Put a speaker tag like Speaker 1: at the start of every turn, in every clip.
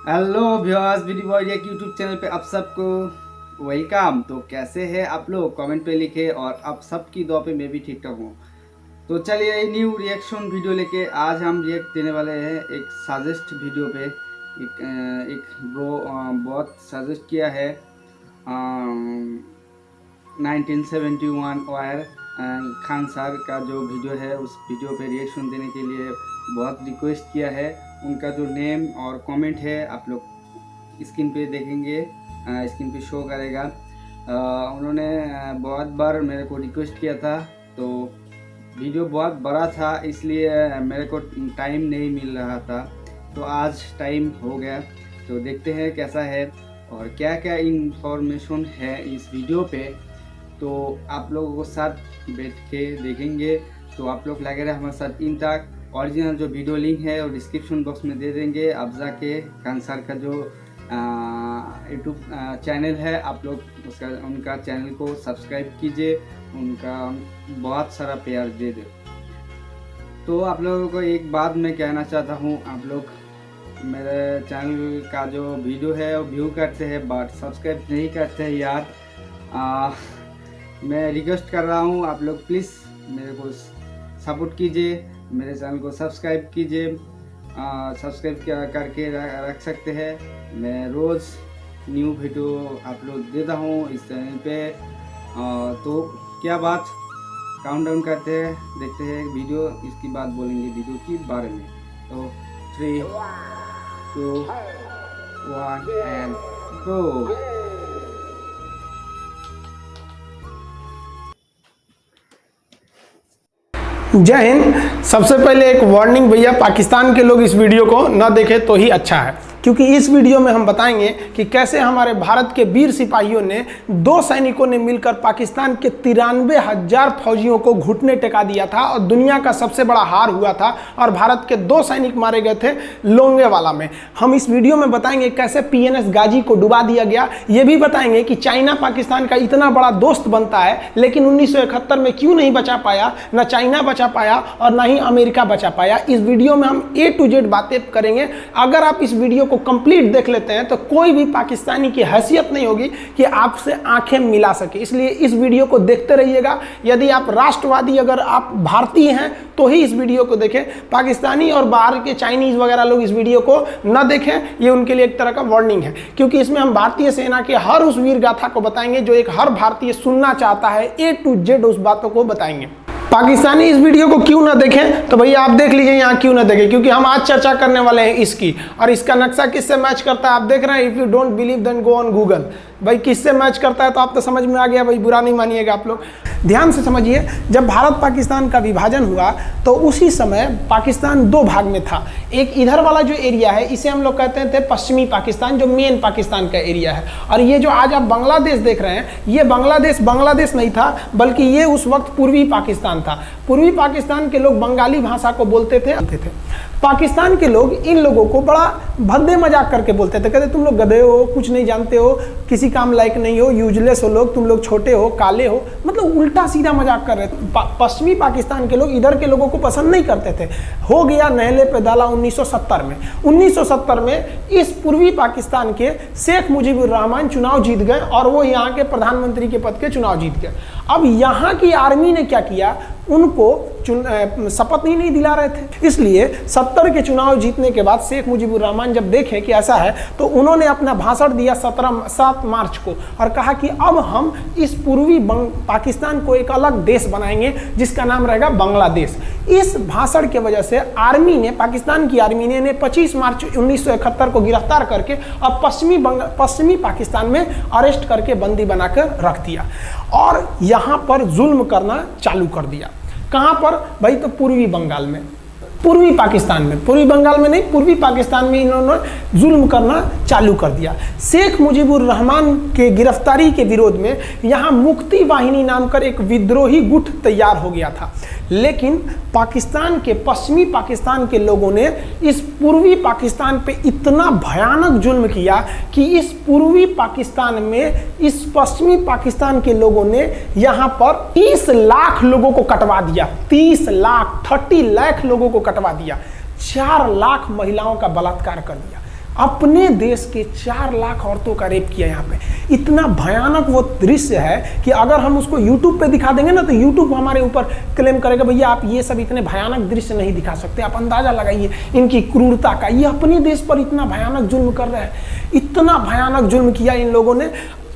Speaker 1: Hello viewers, BD boy एक YouTube channel पे आप सबको वेलकम। तो कैसे हैं आप लोग, कमेंट पे लिखे। और आप सबकी दुआ पे मैं भी ठीक ठाक हूँ। तो चलिए न्यू रिएक्शन वीडियो लेके आज हम रिएक्ट देने वाले हैं एक सजेस्ट वीडियो पे। एक ब्रो बहुत सजेस्ट किया है 1971 वायर खान सर का जो वीडियो है, उस वीडियो पे रिएक्शन देने के लिए बहुत रिक्वेस्ट किया है। उनका जो नेम और कमेंट है आप लोग स्क्रीन पे देखेंगे, स्क्रीन पे शो करेगा। उन्होंने बहुत बार मेरे को रिक्वेस्ट किया था, तो वीडियो बहुत बड़ा था इसलिए मेरे को टाइम नहीं मिल रहा था। तो आज टाइम हो गया, तो देखते हैं कैसा है और क्या क्या इंफॉर्मेशन है इस वीडियो पे। तो आप लोगों को साथ बैठ के देखेंगे, तो आप लोग लगे रहे हमारे साथ इन तक। ओरिजिनल जो वीडियो लिंक है और डिस्क्रिप्शन बॉक्स में दे देंगे, आप जाके खान सर का जो यूट्यूब चैनल है आप लोग उनका चैनल को सब्सक्राइब कीजिए, उनका बहुत सारा प्यार दे दे। तो आप लोगों को एक बात मैं कहना चाहता हूँ, आप लोग मेरे चैनल का जो वीडियो है वो व्यू करते हैं बट सब्सक्राइब नहीं करते हैं यार। मैं रिक्वेस्ट कर रहा हूँ, आप लोग प्लीज़ मेरे को सपोर्ट कीजिए, मेरे चैनल को सब्सक्राइब कीजिए। सब्सक्राइब करके रख सकते हैं। मैं रोज़ न्यू वीडियो अपलोड देता हूँ इस चैनल पे। तो क्या बात, काउंटडाउन करते हैं, देखते हैं वीडियो, इसकी बात बोलेंगे वीडियो के बारे में। तो 3, 2, 1 एंड गो।
Speaker 2: जय हिंद। सबसे पहले एक वार्निंग भैया, पाकिस्तान के लोग इस वीडियो को न देखें तो ही अच्छा है, क्योंकि इस वीडियो में हम बताएंगे कि कैसे हमारे भारत के वीर सिपाहियों ने 2 सैनिकों ने मिलकर पाकिस्तान के 93,000 फौजियों को घुटने टेका दिया था और दुनिया का सबसे बड़ा हार हुआ था और भारत के 2 सैनिक मारे गए थे लोंगेवाला में। हम इस वीडियो में बताएंगे कैसे PNS गाजी को डुबा दिया गया। ये भी बताएंगे कि चाइना पाकिस्तान का इतना बड़ा दोस्त बनता है, लेकिन 1971 में क्यों नहीं बचा पाया, ना चाइना बचा पाया और ना ही अमेरिका बचा पाया। इस वीडियो में हम A to Z बातें करेंगे। अगर आप इस वीडियो को कंप्लीट देख लेते हैं तो कोई भी पाकिस्तानी की हैसियत नहीं होगी कि आपसे आंखें मिला सके, इसलिए इस वीडियो को देखते रहिएगा। यदि आप राष्ट्रवादी, अगर आप भारतीय हैं तो ही इस वीडियो को देखें। पाकिस्तानी और बाहर के चाइनीज वगैरह लोग इस वीडियो को न देखें, ये उनके लिए एक तरह का वार्निंग है, क्योंकि इसमें हम भारतीय सेना के हर उस वीर गाथा को बताएंगे जो एक हर भारतीय सुनना चाहता है। A to Z उस बातों को बताएंगे। पाकिस्तानी इस वीडियो को क्यों ना देखें, तो भैया आप देख लीजिए यहाँ क्यों ना देखें, क्योंकि हम आज चर्चा करने वाले हैं इसकी। और इसका नक्शा किससे मैच करता है आप देख रहे हैं। If you don't believe then go on Google. भाई किससे मैच करता है तो आप तो समझ में आ गया, भाई बुरा नहीं मानिएगा आप लोग। ध्यान से समझिए, जब भारत पाकिस्तान का विभाजन हुआ तो उसी समय पाकिस्तान 2 भाग में था। एक इधर वाला जो एरिया है इसे हम लोग कहते थे पश्चिमी पाकिस्तान, जो मेन पाकिस्तान का एरिया है। और ये जो आज आप बांग्लादेश देख रहे हैं, ये बांग्लादेश नहीं था, बल्कि ये उस वक्त पूर्वी पाकिस्तान था। पूर्वी पाकिस्तान के लोग बंगाली भाषा को बोलते थे। पाकिस्तान के लोग इन लोगों को बड़ा भद्दे मजाक करके बोलते थे, कहते तुम लोग गधे हो, कुछ नहीं जानते हो, किसी काम लायक नहीं हो, यूजलेस हो लोग, तुम लोग छोटे हो, काले हो, मतलब उल्टा सीधा मजाक कर रहे थे। पश्चिमी पाकिस्तान के लोग इधर के लोगों को पसंद नहीं करते थे। हो गया नहले पे दाला 1970 में। 1970 में इस पूर्वी पाकिस्तान के शेख मुजीबुर रहमान चुनाव जीत गए और वो यहाँ के प्रधानमंत्री के पद के चुनाव जीत गए। अब यहाँ की आर्मी ने क्या किया, उनको शपथ ही नहीं दिला रहे थे। इसलिए 70 के चुनाव जीतने के बाद शेख मुजीबुर रहमान जब देखे कि ऐसा है, तो उन्होंने अपना भाषण दिया 7 मार्च को और कहा कि अब हम इस पूर्वी पाकिस्तान को एक अलग देश बनाएंगे जिसका नाम रहेगा बांग्लादेश। इस भाषण के वजह से आर्मी ने, पाकिस्तान की आर्मी ने 25 मार्च 1971 को गिरफ्तार करके अब पश्चिमी पाकिस्तान में अरेस्ट करके बंदी बनाकर रख दिया और यहाँ पर जुल्म करना चालू कर दिया। कहाँ पर भाई, तो पूर्वी बंगाल में, पूर्वी पाकिस्तान में, पूर्वी बंगाल में नहीं, पूर्वी पाकिस्तान में इन्होंने जुल्म करना चालू कर दिया। शेख मुजीबुर रहमान के गिरफ्तारी के विरोध में यहाँ मुक्ति वाहिनी नाम कर एक विद्रोही गुट तैयार हो गया था। लेकिन पाकिस्तान के, पश्चिमी पाकिस्तान के लोगों ने इस पूर्वी पाकिस्तान पे इतना भयानक जुल्म किया कि इस पूर्वी पाकिस्तान में, इस पश्चिमी पाकिस्तान के लोगों ने यहाँ पर 30 लाख लोगों को कटवा दिया। 30 लाख 30 लाख लोगों को कटवा दिया। 4 लाख महिलाओं का बलात्कार कर दिया। अपने देश के 4 लाख औरतों का रेप किया यहाँ पे। इतना भयानक वो दृश्य है कि अगर हम उसको YouTube पे दिखा देंगे ना तो YouTube हमारे ऊपर क्लेम करेगा भैया आप ये सब इतने भयानक दृश्य नहीं दिखा सकते। आप अंदाजा लगाइए इनकी क्रूरता का। ये अपने देश पर इतना भयानक जुल्म कर रहे हैं। इतना भयानक जुल्म किया इन लोगों ने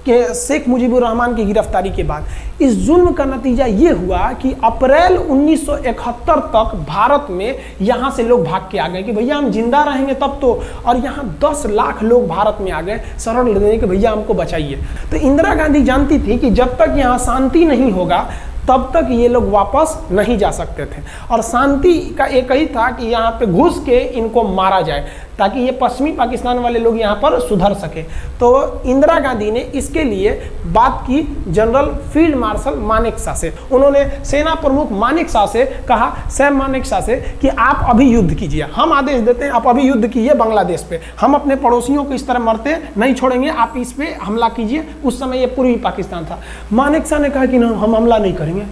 Speaker 2: कि शेख मुजीबुर रहमान की गिरफ्तारी के बाद इस जुल्म का नतीजा ये हुआ कि अप्रैल 1971 तक भारत में यहाँ से लोग भाग के आ गए कि भैया हम जिंदा रहेंगे तब तो। और यहाँ 10 लाख लोग भारत में आ गए शरण लेने के भैया हमको बचाइए। तो इंदिरा गांधी जानती थी कि जब तक यहाँ शांति नहीं होगा तब तक ये लोग वापस नहीं जा सकते थे। और शांति का एक ही था कि यहाँ पे घुस के इनको मारा जाए ताकि ये पश्चिमी पाकिस्तान वाले लोग यहाँ पर सुधर सके। तो इंदिरा गांधी ने इसके लिए बात की जनरल फील्ड मार्शल मानेकशॉ से। उन्होंने सेना प्रमुख मानेकशॉ से कहा, सैम मानेकशॉ से, कि आप अभी युद्ध कीजिए, हम आदेश देते हैं आप अभी युद्ध कीजिए बांग्लादेश पे, हम अपने पड़ोसियों को इस तरह मरते नहीं छोड़ेंगे, आप इस पे हमला कीजिए। उस समय ये पूर्वी पाकिस्तान था। मानेकशॉ ने कहा कि ना हम हमला नहीं करेंगे।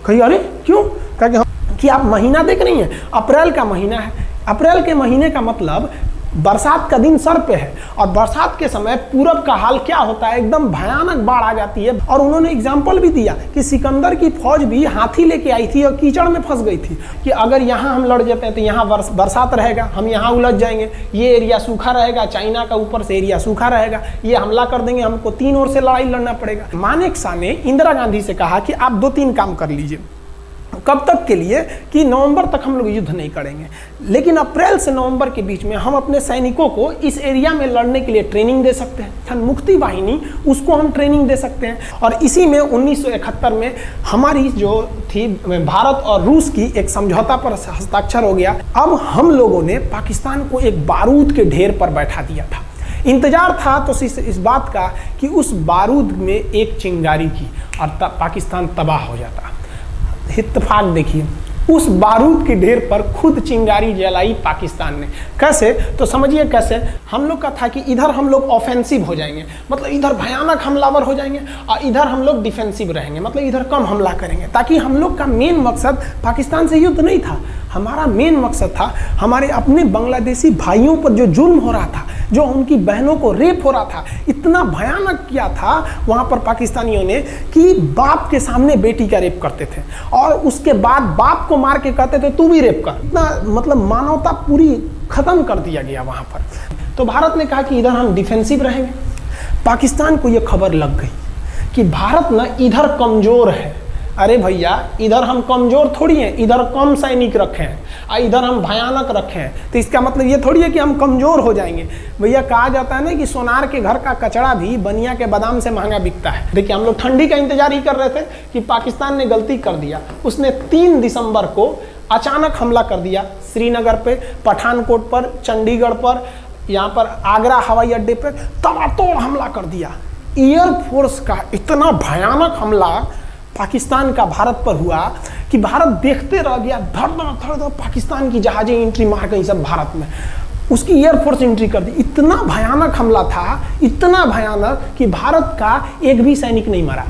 Speaker 2: कही अरे क्यों? कहा कि आप महीना देख रही हैं, अप्रैल का महीना है। अप्रैल के महीने का मतलब बरसात का दिन सर पे है और बरसात के समय पूरब का हाल क्या होता है, एकदम भयानक बाढ़ आ जाती है। और उन्होंने एग्जाम्पल भी दिया कि सिकंदर की फौज भी हाथी लेके आई थी और कीचड़ में फंस गई थी कि अगर यहाँ हम लड़ जाते हैं तो यहाँ बरसात रहेगा, हम यहाँ उलझ जाएंगे, ये एरिया सूखा रहेगा, चाइना का ऊपर से एरिया सूखा रहेगा, ये हमला कर देंगे, हमको 3 ओर से लड़ाई लड़ना पड़ेगा। मानेकशॉ ने इंदिरा गांधी से कहा कि आप 2-3 काम कर लीजिए। कब तक के लिए? कि नवंबर तक हम लोग युद्ध नहीं करेंगे, लेकिन अप्रैल से नवंबर के बीच में हम अपने सैनिकों को इस एरिया में लड़ने के लिए ट्रेनिंग दे सकते हैं। मुक्ति वाहिनी उसको हम ट्रेनिंग दे सकते हैं। और इसी में 1971 में हमारी जो थी भारत और रूस की एक समझौता पर हस्ताक्षर हो गया। अब हम लोगों ने पाकिस्तान को एक बारूद के ढेर पर बैठा दिया था। इंतजार था तो इस बात का कि उस बारूद में एक चिंगारी की और पाकिस्तान तबाह हो जाता। इत्तेफाक देखिए, उस बारूद के ढेर पर खुद चिंगारी जलाई पाकिस्तान ने। कैसे? तो समझिए कैसे। हम लोग का था कि इधर हम लोग ऑफेंसिव हो जाएंगे, मतलब इधर भयानक हमलावर हो जाएंगे, और इधर हम लोग डिफेंसिव रहेंगे, मतलब इधर कम हमला करेंगे, ताकि हम लोग का मेन मकसद पाकिस्तान से युद्ध नहीं था। हमारा मेन मकसद था हमारे अपने बांग्लादेशी भाइयों पर जो जुल्म हो रहा था, जो उनकी बहनों को रेप हो रहा था, इतना भयानक किया था वहाँ पर पाकिस्तानियों ने कि बाप के सामने बेटी का रेप करते थे और उसके बाद बाप को मार के कहते थे तू भी रेप कर। इतना मतलब मानवता पूरी खत्म कर दिया गया वहाँ पर। तो भारत ने कहा कि इधर हम डिफेंसिव रहेंगे। पाकिस्तान को ये खबर लग गई कि भारत न इधर कमज़ोर है। अरे भैया, इधर हम कमज़ोर थोड़ी हैं, इधर कम सैनिक रखे हैं और इधर हम भयानक रखे हैं, तो इसका मतलब ये थोड़ी है कि हम कमज़ोर हो जाएंगे। भैया कहा जाता है ना कि सोनार के घर का कचड़ा भी बनिया के बादाम से महंगा बिकता है। देखिए, हम लोग ठंडी का इंतजार ही कर रहे थे कि पाकिस्तान ने गलती कर दिया। उसने 3 दिसंबर को अचानक हमला कर दिया श्रीनगर पे, पठानकोट पर, चंडीगढ़ पर, यहाँ पर आगरा हवाई अड्डे पर तबातोड़ हमला कर दिया। एयरफोर्स का इतना भयानक हमला पाकिस्तान का भारत पर हुआ कि भारत देखते रह गया। धड़ धड़ पाकिस्तान की जहाजें एंट्री मार गई सब भारत में, उसकी एयरफोर्स एंट्री कर दी। इतना भयानक हमला था, इतना भयानक कि भारत का एक भी सैनिक नहीं मरा।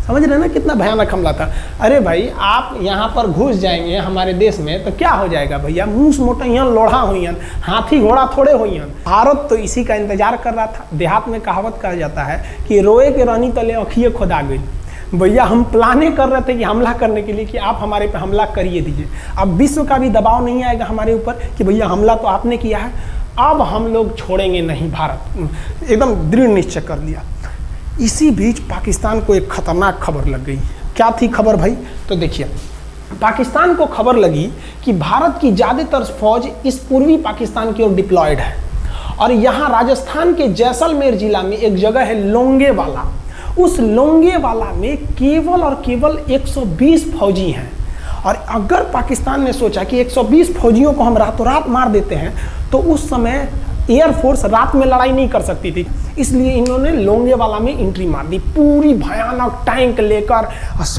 Speaker 2: समझ रहे ना कितना भयानक हमला था। अरे भाई, आप यहाँ पर घुस जाएंगे हमारे देश में तो क्या हो जाएगा भैया? मूस मोटइयन लोढ़ा होइयन, हाथी घोड़ा थोड़े होइयन। भारत तो इसी का इंतजार कर रहा था। देहात में कहावत कहा जाता है कि रोए के रानी तले अखिए खुदा गई। भैया हम प्लाने कर रहे थे कि हमला करने के लिए कि आप हमारे पे हमला करिए दीजिए। अब विश्व का भी दबाव नहीं आएगा हमारे ऊपर कि भैया हमला तो आपने किया है, अब हम लोग छोड़ेंगे नहीं। भारत एकदम दृढ़ निश्चय कर लिया। इसी बीच पाकिस्तान को एक खतरनाक खबर लग गई। क्या थी खबर भाई? तो देखिए, पाकिस्तान को खबर लगी कि भारत की ज़्यादातर फौज इस पूर्वी पाकिस्तान की ओर डिप्लॉयड है और यहाँ राजस्थान के जैसलमेर जिला में एक जगह है लोंगेवाला। उस लोंगेवाला में केवल और केवल 120 फौजी हैं। और अगर पाकिस्तान ने सोचा कि 120 फौजियों को हम रातों रात मार देते हैं तो उस समय एयरफोर्स रात में लड़ाई नहीं कर सकती थी, इसलिए इन्होंने लोंगेवाला में एंट्री मार दी। पूरी भयानक टैंक लेकर,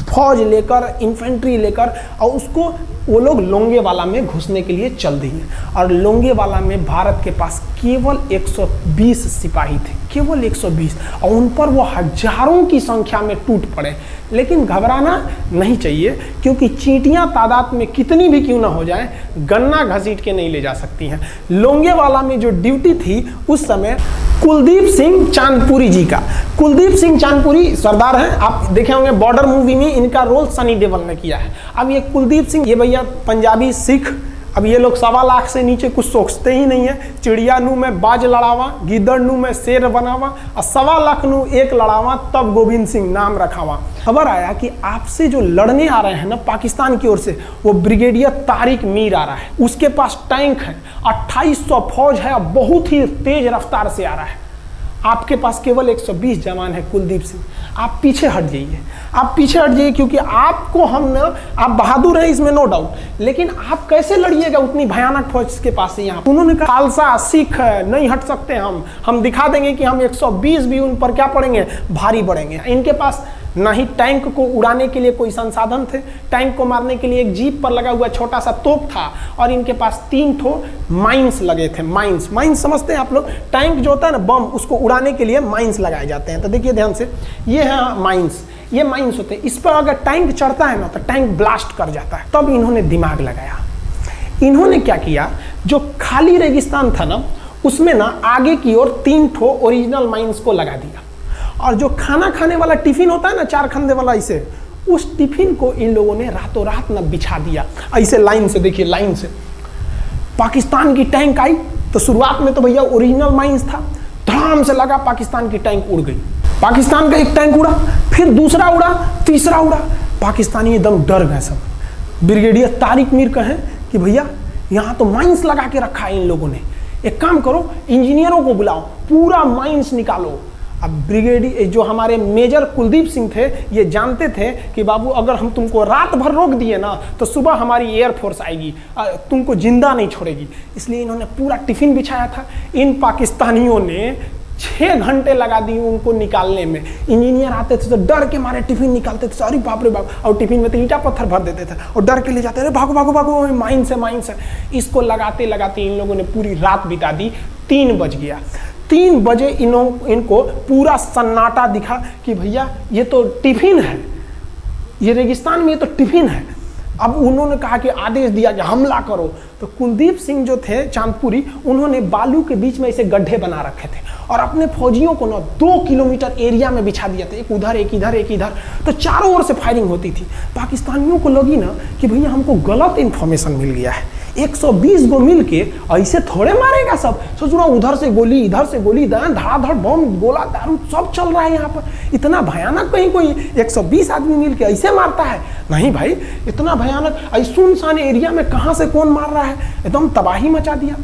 Speaker 2: फौज लेकर, इन्फेंट्री लेकर, और उसको वो लोग लोंगेवाला में घुसने के लिए चल दिए और लोंगेवाला में भारत के पास केवल 120 सिपाही थे, केवल 120, और उन पर वो हजारों की संख्या में टूट पड़े। लेकिन घबराना नहीं चाहिए, क्योंकि चींटियां तादाद में कितनी भी क्यों ना हो जाए, गन्ना घसीट के नहीं ले जा सकती हैं। लोंगेवाला में जो ड्यूटी थी उस समय कुलदीप सिंह चांदपुरी जी का, कुलदीप सिंह चांदपुरी सरदार हैं, आप देखे होंगे बॉर्डर मूवी में इनका रोल सनी देओल ने किया है। अब ये कुलदीप सिंह, ये भैया पंजाबी सिख, अब ये लोग 1.25 लाख से नीचे कुछ सोचते ही नहीं है। चिड़िया नू में बाज लड़ावा, गिदड़ नू में शेर बनावा, और 1.25 लाख नू एक लड़ावा, तब गोविंद सिंह नाम रखावा। खबर आया कि आपसे जो लड़ने आ रहे हैं ना पाकिस्तान की ओर से, वो ब्रिगेडियर तारिक मीर आ रहा है। उसके पास टैंक है, 2800 फौज है, बहुत ही तेज रफ्तार से आ रहा है। आपके पास केवल 120 जवान है कुलदीप सिंह, आप पीछे हट जाइए, आप पीछे हट जाइए, क्योंकि आपको हम ना, आप बहादुर हैं इसमें नो डाउट, लेकिन आप कैसे लड़िएगा उतनी भयानक फौज के पास यहाँ। उन्होंने कहा खालसा सिख नहीं हट सकते, हम दिखा देंगे कि हम 120 भी उन पर क्या पड़ेंगे, भारी पड़ेंगे। इनके पास ना ही टैंक को उड़ाने के लिए कोई संसाधन थे, टैंक को मारने के लिए एक जीप पर लगा हुआ छोटा सा तोप था, और इनके पास 3 ठो माइंस लगे थे। माइंस समझते हैं आप लोग, टैंक जो होता है ना बम, उसको उड़ाने के लिए माइंस लगाए जाते हैं। तो देखिए ध्यान से, ये है माइंस, ये माइंस होते हैं, इस पर अगर टैंक चढ़ता है ना तो टैंक ब्लास्ट कर जाता है। तब इन्होंने दिमाग लगाया, इन्होंने क्या किया, जो खाली रेगिस्तान था ना उसमें ना आगे की ओर 3 ठो ओरिजिनल माइंस को लगा दिया, और जो खाना खाने वाला टिफिन होता है ना 4 खंदे वाला, इसे, उस टिफिन को इन लोगों ने रातों रात ना बिछा दिया। ऐसे लाइन से देखिए, लाइन से पाकिस्तान की टैंक आई तो शुरुआत में तो भैया ओरिजिनल माइंस था, धड़ाम से लगा, पाकिस्तान की टैंक उड़ गई। पाकिस्तान का एक टैंक उड़ा, फिर दूसरा उड़ा, तीसरा उड़ा, पाकिस्तानी एकदम डर गए सब। ब्रिगेडियर तारिक मीर कहें कि भैया यहाँ तो माइंस लगा के रखा है इन लोगों ने, एक काम करो इंजीनियरों को बुलाओ, पूरा माइंस निकालो। अब ब्रिगेडियर जो हमारे मेजर कुलदीप सिंह थे, ये जानते थे कि बाबू अगर हम तुमको रात भर रोक दिए ना तो सुबह हमारी एयरफोर्स आएगी, तुमको जिंदा नहीं छोड़ेगी। इसलिए इन्होंने पूरा टिफिन बिछाया था। इन पाकिस्तानियों ने 6 घंटे लगा दिए उनको निकालने में। इंजीनियर आते थे तो डर के मारे टिफिन निकालते थे, अरे बाप रे बाप, और टिफिन में तो ईंटा पत्थर भर देते थे और डर के ले जाते, अरे भागो भागो भागो, माइंस है माइंस है। इसको लगाते लगाते इन लोगों ने पूरी रात बिता दी। 3 बज गया, 3 बजे इनको पूरा सन्नाटा दिखा कि भैया ये तो टिफिन है, ये रेगिस्तान में ये तो टिफिन है। अब उन्होंने कहा कि आदेश दिया कि हमला करो। तो कुलदीप सिंह जो थे चांदपुरी, उन्होंने बालू के बीच में ऐसे गड्ढे बना रखे थे और अपने फौजियों को ना 2 किलोमीटर एरिया में बिछा दिया था, एक उधर एक इधर एक इधर। तो चारों ओर से फायरिंग होती थी। पाकिस्तानियों को लगी ना कि भैया हमको गलत इंफॉर्मेशन मिल गया है, 120 गो मिल के ऐसे थोड़े मारेगा सब। सोच रहा उधर से गोली इधर से गोली, धड़ाधड़ बम गोला दारू सब चल रहा है यहाँ पर, इतना भयानक कहीं कोई 120 आदमी मिल के ऐसे मारता है? नहीं भाई, इतना भयानक सुनसान एरिया में कहाँ से कौन मार रहा है, एकदम तबाही मचा दिया।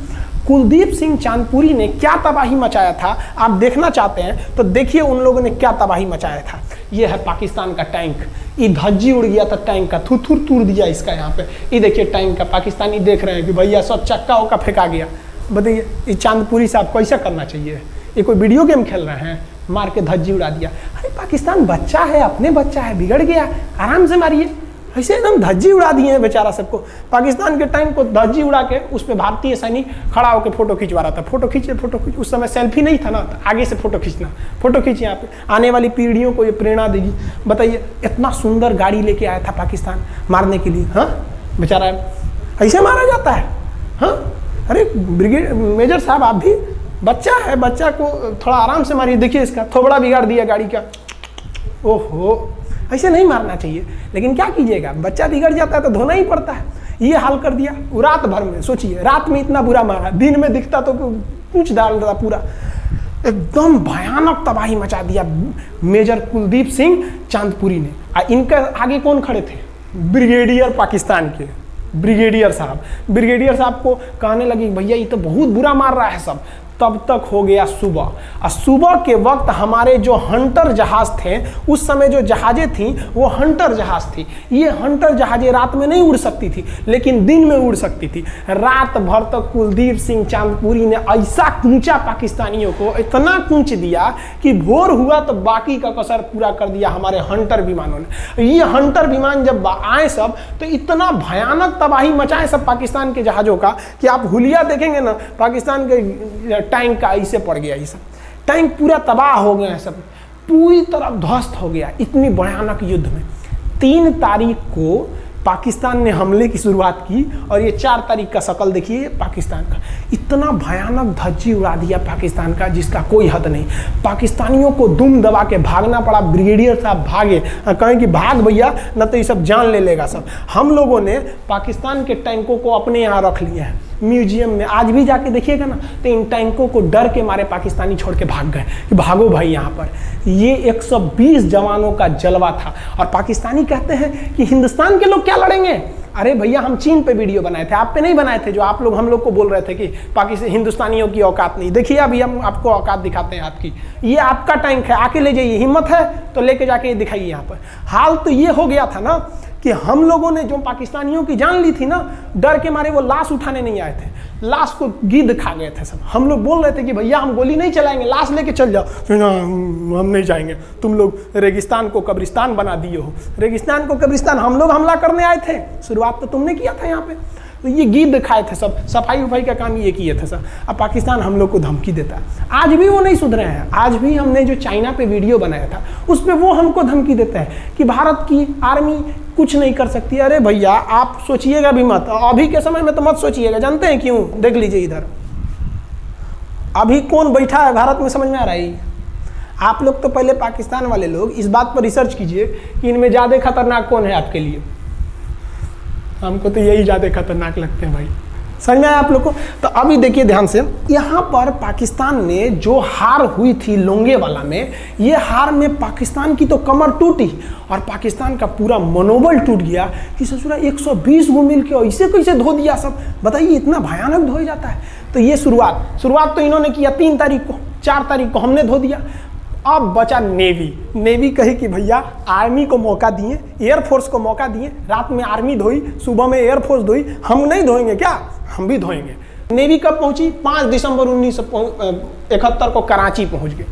Speaker 2: कुलदीप सिंह चांदपुरी ने क्या तबाही मचाया था आप देखना चाहते हैं तो देखिए उन लोगों ने क्या तबाही मचाया था। ये है पाकिस्तान का टैंक, ये धज्जी उड़ गया था टैंक का, थुथुर तूर दिया इसका यहाँ पे। ये देखिए टैंक का, पाकिस्तानी देख रहे हैं कि भैया सब चक्का उक्का फेंका गया। बताइए ये चांदपुरी साहब कैसा करना चाहिए? ये कोई वीडियो गेम खेल रहे हैं, मार के धज्जी उड़ा दिया। अरे पाकिस्तान बच्चा है, अपने बच्चा है, बिगड़ गया, आराम से मारिए। ऐसे एकदम धज्जी उड़ा दिए हैं बेचारा सबको। पाकिस्तान के टैंक को धज्जी उड़ा के उस पर भारतीय सैनिक खड़ा होकर फोटो खिंचवा रहा था। फोटो खींचे, फोटो खींच। उस समय सेल्फी नहीं था ना, तो आगे से फोटो खींचना, फोटो खींचे। यहाँ पे आने वाली पीढ़ियों को ये प्रेरणा देगी। बताइए इतना सुंदर गाड़ी लेके आया था पाकिस्तान मारने के लिए, हाँ बेचारा ऐसे मारा जाता है? हाँ अरे ब्रिगेड मेजर साहब आप भी, बच्चा है, बच्चा को थोड़ा आराम से मारिए। देखिए इसका थोबड़ा बिगाड़ दिया गाड़ी का। ओहो, ऐसे नहीं मारना चाहिए, लेकिन क्या कीजिएगा, बच्चा बिगड़ जाता है तो धोना ही पड़ता है। ये हाल कर दिया रात भर में। सोचिए रात में इतना बुरा मारा, दिन में दिखता तो पूछ डाल रहा पूरा। एकदम भयानक तबाही मचा दिया मेजर कुलदीप सिंह चांदपुरी ने। इनके आगे कौन खड़े थे? ब्रिगेडियर पाकिस्तान के ब्रिगेडियर साहब। ब्रिगेडियर साहब को कहने लगी भैया ये तो बहुत बुरा मार रहा है सब। तब तक हो गया सुबह। और सुबह के वक्त हमारे जो हंटर जहाज थे, उस समय जो जहाजें थी वो हंटर जहाज थी। ये हंटर जहाजें रात में नहीं उड़ सकती थी, लेकिन दिन में उड़ सकती थी। रात भर तक कुलदीप सिंह चांदपुरी ने ऐसा कूचा पाकिस्तानियों को, इतना कूच दिया कि भोर हुआ तो बाकी का कसर पूरा कर दिया हमारे हंटर विमानों ने। ये हंटर विमान जब आए सब, तो इतना भयानक तबाही मचाए सब पाकिस्तान के जहाजों का कि आप हुलिया देखेंगे ना पाकिस्तान के टैंक का, ऐसे पड़ गया। ये सब टैंक पूरा तबाह हो गया है, सब पूरी तरह ध्वस्त हो गया इतनी भयानक युद्ध में। 3 तारीख को पाकिस्तान ने हमले की शुरुआत की और ये 4 तारीख का शकल देखिए पाकिस्तान का। इतना भयानक धज्जी उड़ा दिया पाकिस्तान का जिसका कोई हद नहीं। पाकिस्तानियों को दुम दबा के भागना पड़ा। ब्रिगेडियर साहब भागे, कहें कि भाग भैया न तो ये सब जान ले लेगा सब। हम लोगों ने पाकिस्तान के टैंकों को अपने यहाँ रख लिया है म्यूजियम में। आज भी जाके देखिएगा ना तो इन टैंकों को डर के मारे पाकिस्तानी छोड़ के भाग गए कि भागो भाई यहाँ पर। ये 120 जवानों का जलवा था। और पाकिस्तानी कहते हैं कि हिंदुस्तान के लोग क्या लड़ेंगे। अरे भैया हम चीन पे वीडियो बनाए थे, आप पे नहीं बनाए थे, जो आप लोग हम लोग को बोल रहे थे कि पाकिस्तान हिंदुस्तानियों की औकात नहीं। देखिए अभी हम आपको औकात दिखाते हैं आपकी। ये आपका टैंक है, आके ले जाइए, हिम्मत है तो लेके जाके ये दिखाइए यहाँ पर। हाल तो ये हो गया था ना कि हम लोगों ने जो पाकिस्तानियों की जान ली थी ना, डर के मारे वो लाश उठाने नहीं आए थे, लाश को गिद्ध खा गए थे सब। हम लोग बोल रहे थे कि भैया हम गोली नहीं चलाएंगे, लाश लेके चल जाओ। फिर हम नहीं जाएंगे, तुम लोग रेगिस्तान को कब्रिस्तान बना दिए हो। रेगिस्तान को कब्रिस्तान हम लोग हमला करने आए थे, शुरुआत तो तुमने किया था यहाँ पे। तो ये गिद्ध खाए थे सब, सफाई उफाई का काम ये किए थे सब। अब पाकिस्तान हम लोग को धमकी देता है। आज भी वो नहीं सुधरे हैं। आज भी हमने जो चाइना पे वीडियो बनाया था उस पर वो हमको धमकी देता है कि भारत की आर्मी कुछ नहीं कर सकती। अरे भैया आप सोचिएगा भी मत, अभी के समय में तो मत सोचिएगा। जानते हैं क्यों? देख लीजिए इधर अभी कौन बैठा है भारत में, समझ में आ रहा है? आप लोग तो पहले पाकिस्तान वाले लोग इस बात पर रिसर्च कीजिए कि इनमें ज़्यादा खतरनाक कौन है आपके लिए। हमको तो यही ज़्यादा खतरनाक लगते हैं भाई, समझ में आया आप लोग को? तो अभी देखिए ध्यान से, यहाँ पर पाकिस्तान ने जो हार हुई थी लोंगेवाला में, ये हार में पाकिस्तान की तो कमर टूटी और पाकिस्तान का पूरा मनोबल टूट गया कि ससुरा 120 को मिल के ऐसे कैसे धो दिया सब। बताइए इतना भयानक धो जाता है। तो ये शुरुआत तो इन्होंने किया 3 तारीख को, 4 तारीख को हमने धो दिया। अब बचा नेवी। नेवी कही कि भैया आर्मी को मौका दिए, एयरफोर्स को मौका दिए। रात में आर्मी धोई, सुबह में एयरफोर्स धोई, हम नहीं धोएंगे क्या? हम भी धोएंगे। नेवी कब पहुंची? 5 दिसंबर 1971 को कराची पहुंच गई।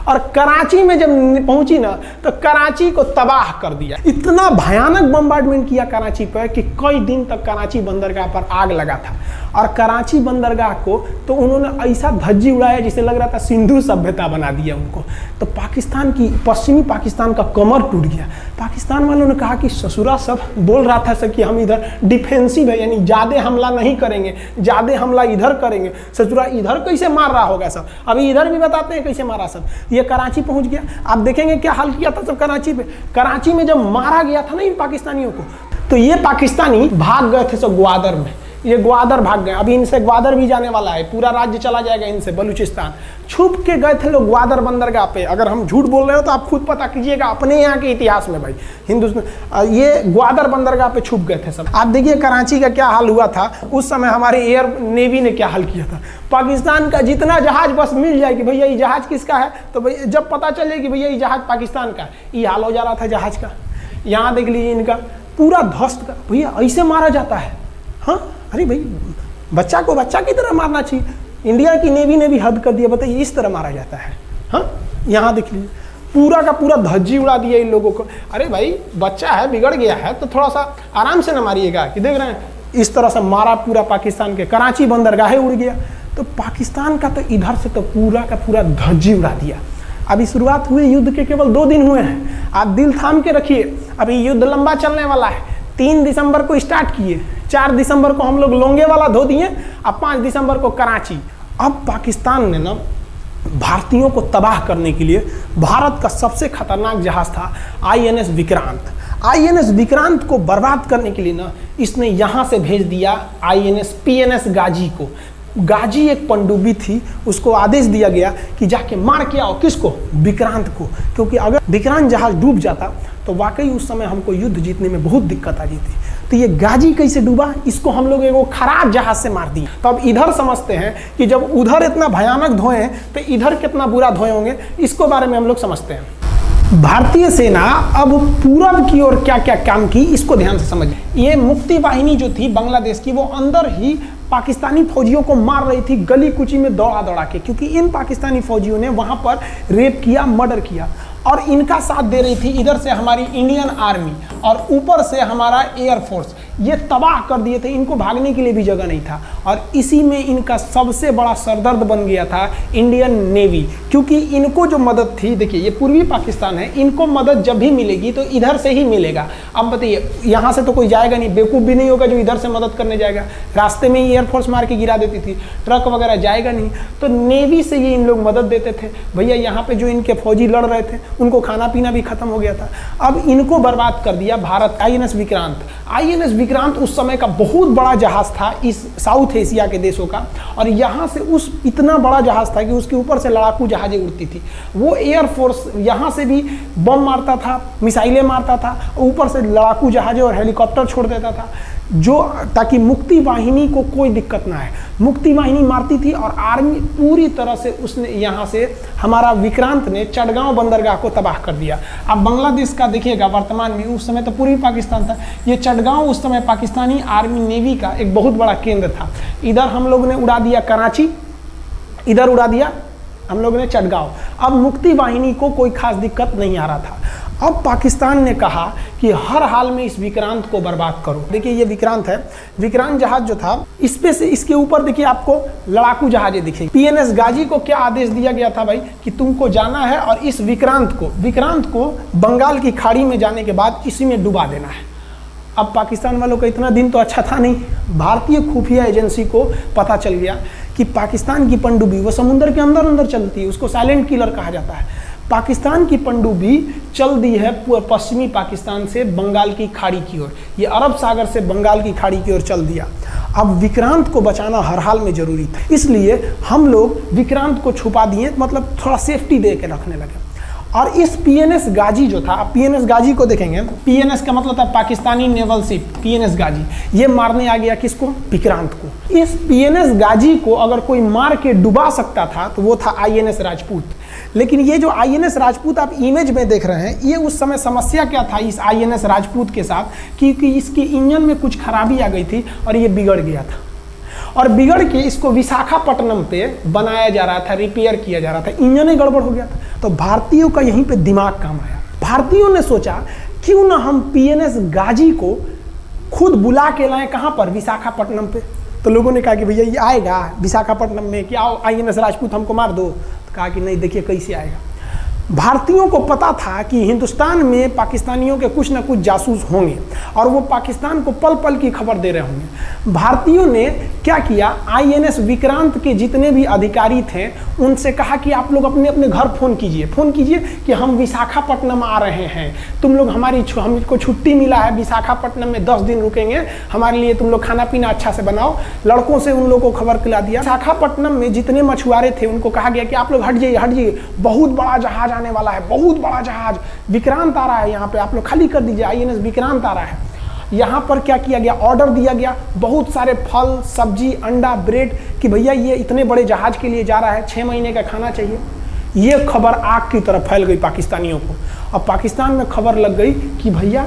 Speaker 2: और कराची में जब पहुंची ना तो कराची को तबाह कर दिया। इतना भयानक बम्बार्डमेंट किया कराची पर कि कई दिन तक कराची बंदरगाह पर आग लगा था। और कराची बंदरगाह को तो उन्होंने ऐसा धज्जी उड़ाया जिसे लग रहा था सिंधु सभ्यता बना दिया उनको। तो पाकिस्तान की, पश्चिमी पाकिस्तान का कमर टूट गया। पाकिस्तान वालों ने कहा कि ससुरा सब बोल रहा था कि हम इधर डिफेंसिव है, यानी ज़्यादा हमला नहीं करेंगे, ज़्यादा हमला इधर करेंगे। ससुरा इधर कैसे मार रहा होगा सब, अभी इधर भी बताते हैं कैसे मारा सब। ये कराची पहुंच गया। आप देखेंगे क्या हाल किया था सब कराची पे। कराची में जब मारा गया था ना इन पाकिस्तानियों को, तो ये पाकिस्तानी भाग गए थे सब ग्वादर में। ये ग्वादर भाग गए। अभी इनसे ग्वादर भी जाने वाला है, पूरा राज्य चला जाएगा इनसे, बलूचिस्तान। छुप के गए थे लोग ग्वादर बंदरगाह पे। अगर हम झूठ बोल रहे हो तो आप खुद पता कीजिएगा अपने यहाँ के इतिहास में भाई। हिंदुस्तान ये ग्वादर बंदरगाह पे छुप गए थे सब। आप देखिए कराची का क्या हाल हुआ था उस समय। हमारे एयर नेवी ने क्या हाल किया था। पाकिस्तान का जितना जहाज बस मिल जाए कि भैया ये जहाज किसका है, तो भैया जब पता चले कि भैया ये जहाज पाकिस्तान का, ये हाल हो जा रहा था जहाज का। यहाँ देख लीजिए इनका पूरा ध्वस्त का। भैया ऐसे मारा जाता है? हाँ, अरे भाई बच्चा को बच्चा की तरह मारना चाहिए। इंडिया की नेवी ने भी हद कर दिया। बताइए इस तरह मारा जाता है? हाँ, यहाँ देख लीजिए पूरा का पूरा धज्जी उड़ा दिया इन लोगों को। अरे भाई बच्चा है, बिगड़ गया है तो थोड़ा सा आराम से ना मारिएगा। कि देख रहे हैं इस तरह से मारा पूरा पाकिस्तान के। कराची बंदरगाह उड़ गया। तो पाकिस्तान का तो इधर से तो पूरा का पूरा धज्जी उड़ा दिया। अभी शुरुआत हुई युद्ध के, केवल 2 दिन हुए हैं। आप दिल थाम के रखिए, अभी युद्ध लंबा चलने वाला है। 3 दिसंबर को स्टार्ट किए, 4 दिसंबर को हम लोग लोंगेवाला धो दिए, अब 5 दिसंबर को कराची। अब पाकिस्तान ने ना भारतीयों को तबाह करने के लिए, भारत का सबसे खतरनाक जहाज था INS विक्रांत। INS विक्रांत को बर्बाद करने के लिए ना इसने यहाँ से भेज दिया INS PNS गाजी को। गाजी एक पनडुब्बी थी, उसको आदेश दिया गया कि जाके मार के आओ। किसको? विक्रांत को। क्योंकि अगर विक्रांत जहाज डूब जाता तो वाकई उस समय हमको युद्ध जीतने में बहुत दिक्कत आ जाती। तो ये गाजी कैसे डूबा, इसको हम लोग एगो खराब जहाज से मार दिए। तो अब इधर समझते हैं कि जब उधर इतना भयानक धोए तो इधर कितना बुरा धोए होंगे, इसको बारे में हम लोग समझते हैं। भारतीय सेना अब पूरब की ओर क्या क्या काम की, इसको ध्यान से समझिए। ये मुक्ति वाहिनी जो थी बांग्लादेश की, वो अंदर ही पाकिस्तानी फौजियों को मार रही थी गली कुची में दौड़ा दौड़ा के, क्योंकि इन पाकिस्तानी फौजियों ने वहां पर रेप किया, मर्डर किया, और इनका साथ दे रही थी इधर से हमारी इंडियन आर्मी और ऊपर से हमारा एयरफोर्स। ये तबाह कर दिए थे, इनको भागने के लिए भी जगह नहीं था। और इसी में इनका सबसे बड़ा सरदर्द बन गया था इंडियन नेवी, क्योंकि इनको जो मदद थी, देखिए ये पूर्वी पाकिस्तान है, इनको मदद जब भी मिलेगी तो इधर से ही मिलेगा। अब बताइए, यहाँ से तो कोई जाएगा नहीं, बेवकूफ़ भी नहीं होगा जो इधर से मदद करने जाएगा, रास्ते में ही एयरफोर्स मार के गिरा देती थी, ट्रक वगैरह जाएगा नहीं, तो नेवी से ये इन लोग मदद देते थे। भैया यहाँ पे जो इनके फौजी लड़ रहे थे उनको खाना पीना भी खत्म हो गया था। अब इनको बर्बाद कर दिया भारत। आईएनएस विक्रांत, आईएनएस विक्रांत उस समय का बहुत बड़ा जहाज था इस साउथ एशिया के देशों का, और यहाँ से उस इतना बड़ा जहाज था कि उसके ऊपर से लड़ाकू जहाजें उड़ती थी। वो एयरफोर्स यहाँ से भी बम मारता था, मिसाइलें मारता था, ऊपर से लड़ाकू जहाजें और हेलीकॉप्टर छोड़ देता था, जो ताकि मुक्ति वाहिनी को कोई दिक्कत ना है। मुक्ति वाहिनी मारती थी और आर्मी पूरी तरह से उसने यहाँ से हमारा विक्रांत ने चटगांव बंदरगाह को तबाह कर दिया। अब बांग्लादेश का देखिएगा वर्तमान में, उस समय तो पूर्वी पाकिस्तान था, ये चटगांव उस समय पाकिस्तानी आर्मी नेवी का एक बहुत बड़ा केंद्र था। इधर हम लोग ने उड़ा दिया कराची, इधर उड़ा दिया हम लोग ने चटगांव। अब मुक्ति वाहिनी को कोई खास दिक्कत नहीं आ रहा था। अब पाकिस्तान ने कहा कि हर हाल में इस विक्रांत को बर्बाद करो। देखिए ये विक्रांत है, विक्रांत जहाज जो था, इस पे से इसके ऊपर देखिए आपको लड़ाकू जहाजें दिखेंगी। पीएनएस गाजी को क्या आदेश दिया गया था भाई, कि तुमको जाना है और इस विक्रांत को बंगाल की खाड़ी में जाने के बाद इसी में डुबा देना है। अब पाकिस्तान वालों का इतना दिन तो अच्छा था नहीं, भारतीय खुफिया एजेंसी को पता चल गया कि पाकिस्तान की पनडुब्बी वो समुद्र के अंदर अंदर चलती है, उसको साइलेंट किलर कहा जाता है। पाकिस्तान की पनडुब्बी चल दी है पश्चिमी पाकिस्तान से बंगाल की खाड़ी की ओर, ये अरब सागर से बंगाल की खाड़ी की ओर चल दिया। अब विक्रांत को बचाना हर हाल में जरूरी था, इसलिए हम लोग विक्रांत को छुपा दिए, मतलब थोड़ा सेफ्टी दे के रखने लगे। और इस पीएनएस गाजी जो था, पीएनएस गाजी को देखेंगे, पीएनएस का मतलब था पाकिस्तानी नेवल शिप, पीएनएस गाजी, ये मारने आ गया किसको, विक्रांत को। इस पीएनएस गाजी को अगर कोई मार के डुबा सकता था तो वो था आईएनएस राजपूत। लेकिन ये जो आईएनएस राजपूत आप इमेज में देख रहे हैं, ये उस समय समस्या क्या था इस आईएनएस राजपूत के साथ, क्योंकि इसके इंजन में कुछ खराबी आ गई थी और ये बिगड़ गया था, और बिगड़ के इसको विशाखापट्टनम पे बनाया जा रहा था, रिपेयर किया जा रहा था, इंजन ही गड़बड़ हो गया था। तो भारतीयों का यहीं पे दिमाग काम आया। भारतीयों ने सोचा क्यों ना हम पीएनएस गाजी को खुद बुला के लाएं, कहाँ पर, विशाखापट्टनम पे। तो लोगों ने कहा कि भैया ये आएगा विशाखापट्टनम में, कि आओ आईएनएस राजपूत हमको मार दो। तो कहा कि नहीं, देखिए कैसे आएगा। भारतीयों को पता था कि हिंदुस्तान में पाकिस्तानियों के कुछ ना कुछ जासूस होंगे और वो पाकिस्तान को पल पल की खबर दे रहे होंगे। भारतीयों ने क्या किया, आईएनएस विक्रांत के जितने भी अधिकारी थे उनसे कहा कि आप लोग अपने अपने घर फ़ोन कीजिए कि हम विशाखापट्टनम आ रहे हैं, तुम लोग हमको छुट्टी मिला है, विशाखापट्टनम में 10 दिन रुकेंगे, हमारे लिए तुम लोग खाना पीना अच्छा से बनाओ। लड़कों से उन लोगों को खबर खिला दिया। विशाखापट्टनम में जितने मछुआरे थे उनको कहा गया कि आप लोग हट जाइए, बहुत बड़ा जहाज आने वाला है, बहुत बड़ा जहाज विक्रांत आ रहा है, यहाँ पे आप लोग खाली कर दीजिए, आईएनएस विक्रांत आ रहा है। यहाँ पर क्या किया गया, ऑर्डर दिया गया, बहुत सारे फल, सब्जी, अंडा, ब्रेड, कि भैया ये इतने बड़े जहाज के लिए जा रहा है, 6 महीने का खाना चाहिए। ये खबर आग की तरह फैल गई पाकिस्तानियों को। अब पाकिस्तान में खबर लग गई कि भैया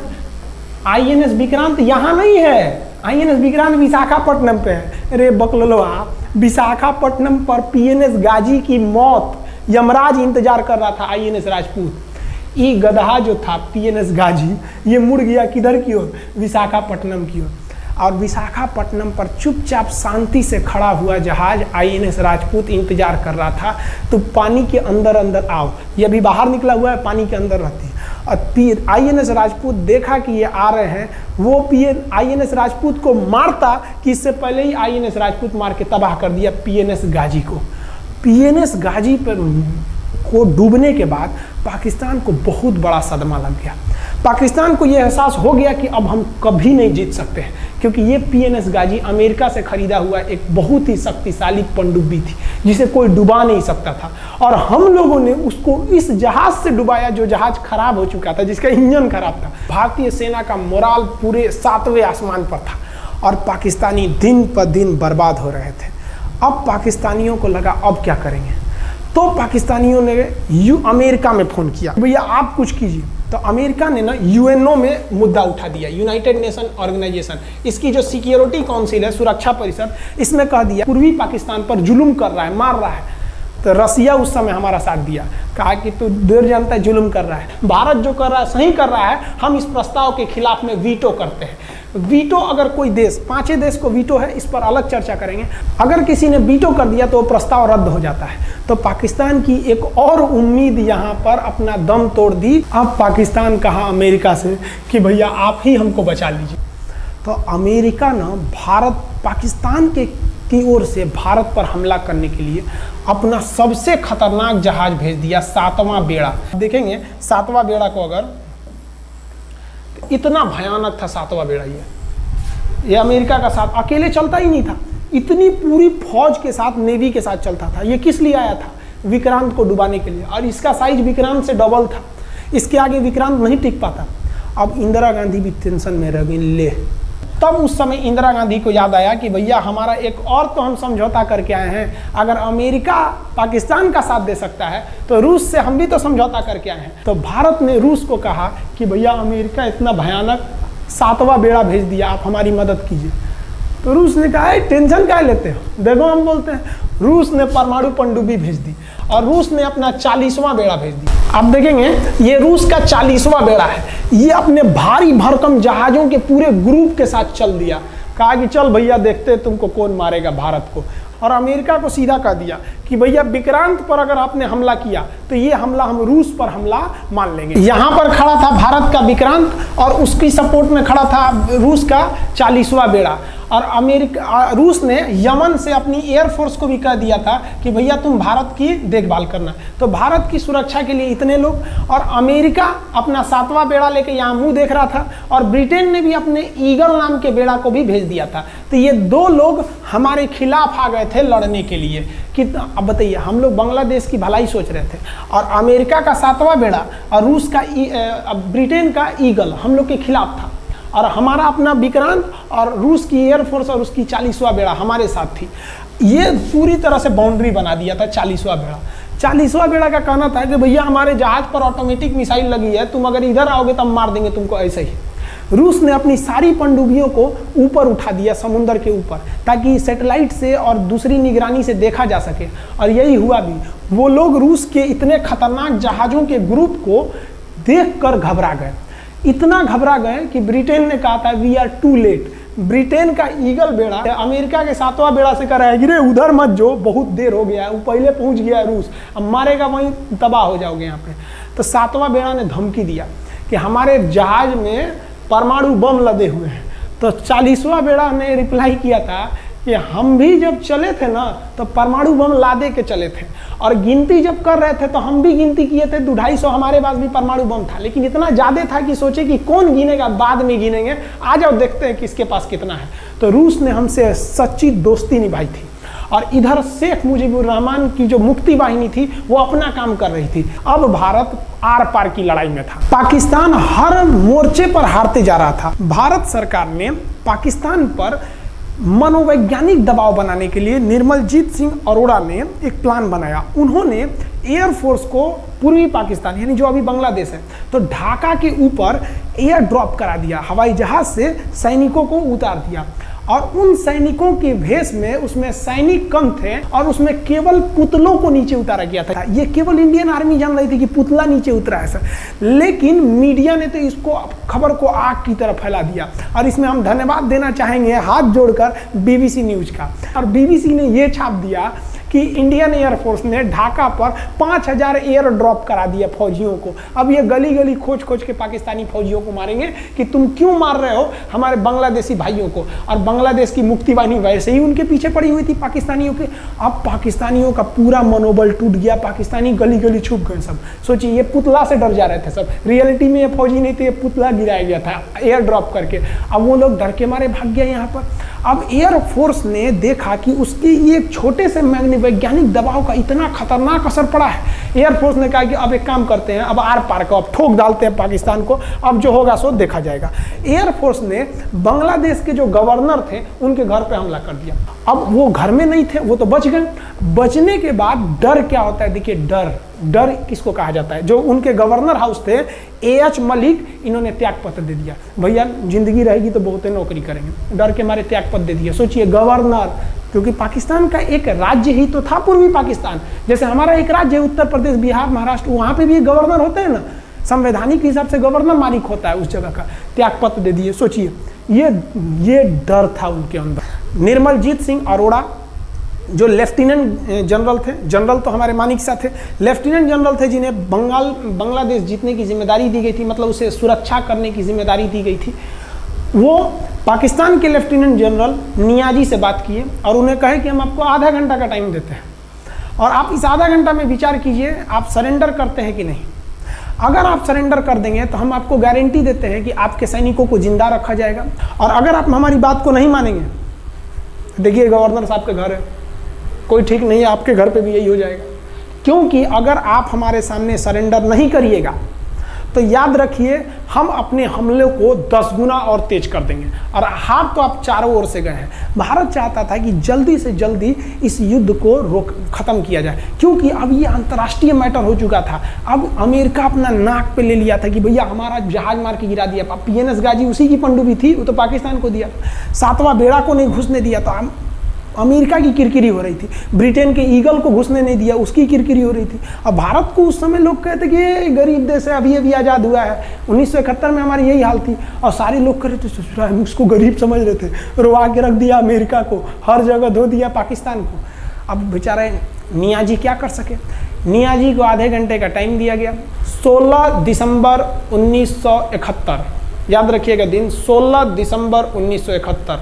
Speaker 2: आईएनएस विक्रांत यहाँ नहीं है, आईएनएस विक्रांत विशाखापट्टनम पे है। अरे बकलोलवा, विशाखापट्टनम पर पीएनएस गाजी की मौत यमराज इंतजार कर रहा था, आईएनएस राजपूत। ये गधा जो था पीएनएस गाजी, ये मुड़ गया किधर की ओर, विशाखापट्टनम की ओर। और विशाखापट्टनम पर चुपचाप शांति से खड़ा हुआ जहाज आईएनएस राजपूत इंतजार कर रहा था, तो पानी के अंदर अंदर आओ। ये अभी बाहर निकला हुआ है, पानी के अंदर रहती है। और आईएनएस राजपूत देखा कि ये आ रहे हैं, वो आईएनएस राजपूत को मारता कि इससे पहले ही आईएनएस राजपूत मार के तबाह कर दिया पीएनएस गाजी को। पीएनएस गाजी पर को डूबने के बाद पाकिस्तान को बहुत बड़ा सदमा लग गया। पाकिस्तान को यह एहसास हो गया कि अब हम कभी नहीं जीत सकते हैं, क्योंकि ये PNS गाजी अमेरिका से खरीदा हुआ एक बहुत ही शक्तिशाली पनडुब्बी थी जिसे कोई डुबा नहीं सकता था, और हम लोगों ने उसको इस जहाज से डुबाया जो जहाज खराब हो चुका था, जिसका इंजन खराब था। भारतीय सेना का मोराल पूरे 7वें आसमान पर था और पाकिस्तानी दिन पर दिन बर्बाद हो रहे थे। अब पाकिस्तानियों को लगा अब क्या करेंगे, तो पाकिस्तानियों ने अमेरिका में फ़ोन किया, भैया आप कुछ कीजिए। तो अमेरिका ने ना UNO में मुद्दा उठा दिया, यूनाइटेड नेशन ऑर्गेनाइजेशन, इसकी जो सिक्योरिटी काउंसिल है, सुरक्षा परिषद, इसमें कह दिया पूर्वी पाकिस्तान पर जुल्म कर रहा है, मार रहा है। तो रसिया उस समय हमारा साथ दिया, कहा कि तू देर जानता है जुल्म कर रहा है, भारत जो कर रहा है सही कर रहा है, हम इस प्रस्ताव के खिलाफ में वीटो करते हैं। वीटो अगर कोई देश, 5 देश को वीटो है, इस पर अलग चर्चा करेंगे, अगर किसी ने वीटो कर दिया तो वो प्रस्ताव रद्द हो जाता है। तो पाकिस्तान की एक और उम्मीद यहाँ पर अपना दम तोड़ दी। अब पाकिस्तान कहा अमेरिका से कि भैया आप ही हमको बचा लीजिए। तो अमेरिका ना पाकिस्तान की ओर से भारत पर हमला करने के लिए अपना सबसे खतरनाक जहाज भेज दिया, 7वां बेड़ा। देखेंगे 7वां बेड़ा को, अगर इतना भयानक था 7वां बेड़ा, ये अमेरिका का साथ अकेले चलता ही नहीं था, इतनी पूरी फौज के साथ, नेवी के साथ चलता था। ये किस लिए आया था? विक्रांत को डुबाने के लिए, और इसका साइज विक्रांत से डबल था, इसके आगे विक्रांत नहीं टिक पाता। अब इंदिरा गांधी भी टेंशन में रह गई। ले, तब उस समय इंदिरा गांधी को याद आया कि भैया हमारा एक और तो हम समझौता करके आए हैं, अगर अमेरिका पाकिस्तान का साथ दे सकता है तो रूस से हम भी तो समझौता करके आए हैं। तो भारत ने रूस को कहा कि भैया अमेरिका इतना भयानक 7वां बेड़ा भेज दिया, आप हमारी मदद कीजिए। तो रूस ने कहा टेंशन क्या लेते हो, देखो हम बोलते हैं। रूस ने परमाणु पनडुब्बी भेज दी और रूस ने अपना 40वां बेड़ा भेज दिया। आप देखेंगे ये रूस का 40वां बेड़ा है, ये अपने भारी भरकम जहाज़ों के पूरे ग्रुप के साथ चल दिया, कहा कि चल भैया देखते हैं तुमको कौन मारेगा, भारत को। और अमेरिका को सीधा कह दिया कि भैया विक्रांत पर अगर आपने हमला किया तो ये हमला हम रूस पर हमला मान लेंगे। यहाँ पर खड़ा था भारत का विक्रांत और उसकी सपोर्ट में खड़ा था रूस का 40वां बेड़ा। और रूस ने यमन से अपनी एयरफोर्स को भी कह दिया था कि भैया तुम भारत की देखभाल करना। तो भारत की सुरक्षा के लिए इतने लोग, और अमेरिका अपना 7वां बेड़ा लेके यहाँ मुंह देख रहा था, और ब्रिटेन ने भी अपने ईगल नाम के बेड़ा को भी भेज दिया था। तो ये 2 लोग हमारे खिलाफ आ गए थे लड़ने के लिए कि अब बताइए, हम लोग बांग्लादेश की भलाई सोच रहे थे, और अमेरिका का 7वां बेड़ा और रूस का ब्रिटेन का ईगल हम लोग के खिलाफ था, और हमारा अपना विक्रांत और रूस की एयरफोर्स और उसकी 40वां बेड़ा हमारे साथ थी। ये पूरी तरह से बाउंड्री बना दिया था 40वां बेड़ा। 40वां बेड़ा का कहना था कि भैया हमारे जहाज पर ऑटोमेटिक मिसाइल लगी है, तुम अगर इधर आओगे तो हम मार देंगे तुमको ऐसे ही। रूस ने अपनी सारी पनडुब्बियों को ऊपर उठा दिया, समुद्र के ऊपर, ताकि सैटेलाइट से और दूसरी निगरानी से देखा जा सके, और यही हुआ भी। वो लोग रूस के इतने खतरनाक जहाज़ों के ग्रुप को देखकर घबरा गए, इतना घबरा गए कि ब्रिटेन ने कहा था we are too late. Britain का ईगल बेड़ा अमेरिका के 7वां बेड़ा से कह रहा है गिरे उधर मत जो, बहुत देर हो गया है, वो पहले पहुंच गया है रूस, अब मारेगा वहीं तबाह हो जाओगे यहाँ पे। तो 7वां बेड़ा ने धमकी दिया कि हमारे जहाज में परमाणु बम लदे हुए हैं। तो 40वां बेड़ा ने रिप्लाई किया था कि हम भी जब चले थे ना तो परमाणु बम लादे के चले थे, और गिनती जब कर रहे थे तो हम भी गिनती किए थे, 250 हमारे पास भी परमाणु बम था, लेकिन इतना ज़्यादा था कि सोचे कि कौन गिनेगा, बाद में गिनेंगे, आ जाओ देखते हैं किसके पास कितना है। तो रूस ने हमसे सच्ची दोस्ती निभाई थी, और इधर शेख मुजीबुर रहमान की जो मुक्ति वाहिनी थी वो अपना काम कर रही थी। अब भारत आर पार की लड़ाई में था, पाकिस्तान हर मोर्चे पर हारते जा रहा था। भारत सरकार ने पाकिस्तान पर मनोवैज्ञानिक दबाव बनाने के लिए निर्मलजीत सिंह अरोड़ा ने एक प्लान बनाया। उन्होंने एयरफोर्स को पूर्वी पाकिस्तान यानी जो अभी बांग्लादेश है, तो ढाका के ऊपर एयर ड्रॉप करा दिया, हवाई जहाज से सैनिकों को उतार दिया, और उन सैनिकों के भेष में उसमें सैनिक कम थे, और उसमें केवल पुतलों को नीचे उतारा गया था। ये केवल इंडियन आर्मी जान रही थी कि पुतला नीचे उतरा है सर, लेकिन मीडिया ने तो इसको खबर को आग की तरह फैला दिया। और इसमें हम धन्यवाद देना चाहेंगे हाथ जोड़कर BBC न्यूज का। और BBC ने ये छाप दिया कि इंडियन एयरफोर्स ने ढाका पर 5000 एयर ड्रॉप करा दिया फौजियों को। अब ये गली गली खोज खोज के पाकिस्तानी फौजियों को मारेंगे कि तुम क्यों मार रहे हो हमारे बांग्लादेशी भाइयों को। और बांग्लादेश की मुक्ति वाहिनी वैसे ही उनके पीछे पड़ी हुई थी पाकिस्तानियों के। अब पाकिस्तानियों का पूरा मनोबल टूट गया, पाकिस्तानी गली गली छुप गए सब। सोचिए ये पुतला से डर जा रहे थे सब, रियलिटी में ये फौजी नहीं थे, ये पुतला गिराया गया था एयर ड्रॉप करके। अब वो लोग डर के मारे भाग गए यहाँ पर। अब एयरफोर्स ने देखा कि उसकी ये छोटे से वैज्ञानिक दबाव का इतना खतरनाक असर पड़ा है। एयरफोर्स ने कहा कि अब एक काम करते हैं, अब आर पार को अब ठोक डालते हैं पाकिस्तान को, अब जो होगा सो देखा जाएगा। एयरफोर्स ने बांग्लादेश के जो गवर्नर थे उनके घर पे हमला कर दिया। अब वो घर में नहीं थे, वो तो बच गए। बचने के बाद डर क्या होता है, देखिए डर किसको कहा जाता है। जो उनके गवर्नर हाउस थे AH मलिक, इन्होंने त्याग पत्र दे दिया, भैया जिंदगी रहेगी तो बहुत नौकरी करेंगे, डर के मारे त्याग पत्र दे दिया। सोचिए गवर्नर, क्योंकि पाकिस्तान का एक राज्य ही तो था पूर्वी पाकिस्तान, जैसे हमारा एक राज्य है उत्तर प्रदेश, बिहार, महाराष्ट्र, वहाँ पे भी गवर्नर होते हैं ना, संवैधानिक हिसाब से गवर्नर मालिक होता है उस जगह का। त्याग पत्र दे दिए। सोचिए ये डर था उनके अंदर। निर्मलजीत सिंह अरोड़ा जो लेफ्टिनेंट जनरल थे, जनरल तो हमारे मानिक शाह थे, लेफ्टिनेंट जनरल थे जिन्हें बांग्लादेश जीतने की जिम्मेदारी दी गई थी, मतलब उसे सुरक्षा करने की जिम्मेदारी दी गई थी। वो पाकिस्तान के लेफ्टिनेंट जनरल नियाजी से बात किए और उन्हें कहे कि हम आपको आधा घंटा का टाइम देते हैं और आप इस आधा घंटा में विचार कीजिए आप सरेंडर करते हैं कि नहीं। अगर आप सरेंडर कर देंगे तो हम आपको गारंटी देते हैं कि आपके सैनिकों को जिंदा रखा जाएगा, और अगर आप हमारी बात को नहीं मानेंगे, देखिए गवर्नर साहब के घर है, कोई ठीक नहीं है, आपके घर पे भी यही हो जाएगा। क्योंकि अगर आप हमारे सामने सरेंडर नहीं करिएगा तो याद रखिए हम अपने हमले को 10 गुना और तेज कर देंगे। और हार तो आप चारों ओर से गए हैं। भारत चाहता था कि जल्दी से जल्दी इस युद्ध को खत्म किया जाए, क्योंकि अब ये अंतर्राष्ट्रीय मैटर हो चुका था। अब अमेरिका अपना नाक पे ले लिया था कि भैया हमारा जहाज मार के गिरा दिया। PNS गाजी उसी की पनडुब्बी थी, वो तो पाकिस्तान को दिया। 7वां बेड़ा को नहीं घुसने दिया, तो अमेरिका की किरकिरी हो रही थी। ब्रिटेन के ईगल को घुसने नहीं दिया, उसकी किरकिरी हो रही थी। अब भारत को उस समय लोग कहते कि ये गरीब देश है, अभी आज़ाद हुआ है। 1971 में हमारी यही हाल थी और सारे लोग कह रहे थे, हम उसको गरीब समझ रहे थे, रुआ के रख दिया अमेरिका को, हर जगह धो दिया पाकिस्तान को। अब बेचारे नियाजी क्या कर सके। नियाजी को आधे घंटे का टाइम दिया गया। 16 दिसंबर 1971, याद रखिएगा दिन, 16 दिसंबर 1971।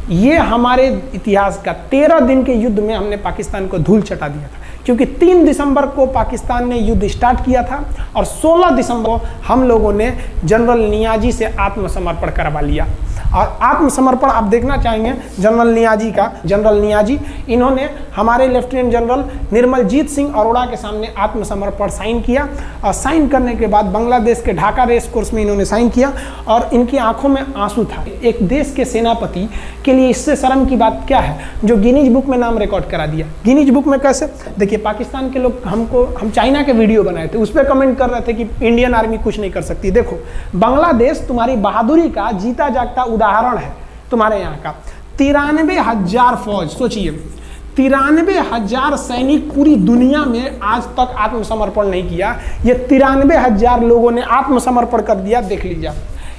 Speaker 2: ये हमारे इतिहास का 13 दिन के युद्ध में हमने पाकिस्तान को धूल चटा दिया था, क्योंकि 3 दिसंबर को पाकिस्तान ने युद्ध स्टार्ट किया था और 16 दिसंबर को हम लोगों ने जनरल नियाजी से आत्मसमर्पण करवा लिया। और आत्मसमर्पण आप देखना चाहेंगे जनरल नियाजी का। जनरल नियाजी इन्होंने हमारे लेफ्टिनेंट जनरल निर्मलजीत सिंह अरोड़ा के सामने आत्मसमर्पण साइन किया, और साइन करने के बाद बांग्लादेश के ढाका रेस कोर्स में इन्होंने साइन किया और इनकी आंखों में आंसू था। एक देश के सेनापति के लिए इससे शर्म की बात क्या है, जो गिनीज बुक में नाम रिकॉर्ड करा दिया। गिनीज बुक में कैसे, देखिए पाकिस्तान के लोग हम चाइना के वीडियो बनाए थे, उस पर कमेंट कर रहे थे कि इंडियन आर्मी कुछ नहीं कर सकती। देखो बांग्लादेश तुम्हारी बहादुरी का जीता जागता उदाहरण है। तुम्हारे यहाँ का 93,000 फौज, सोचिए 93,000 सैनिक पूरी दुनिया में आज तक आत्मसमर्पण नहीं किया। ये 93,000 लोगों ने आत्मसमर्पण कर दिया। देख लीजिए,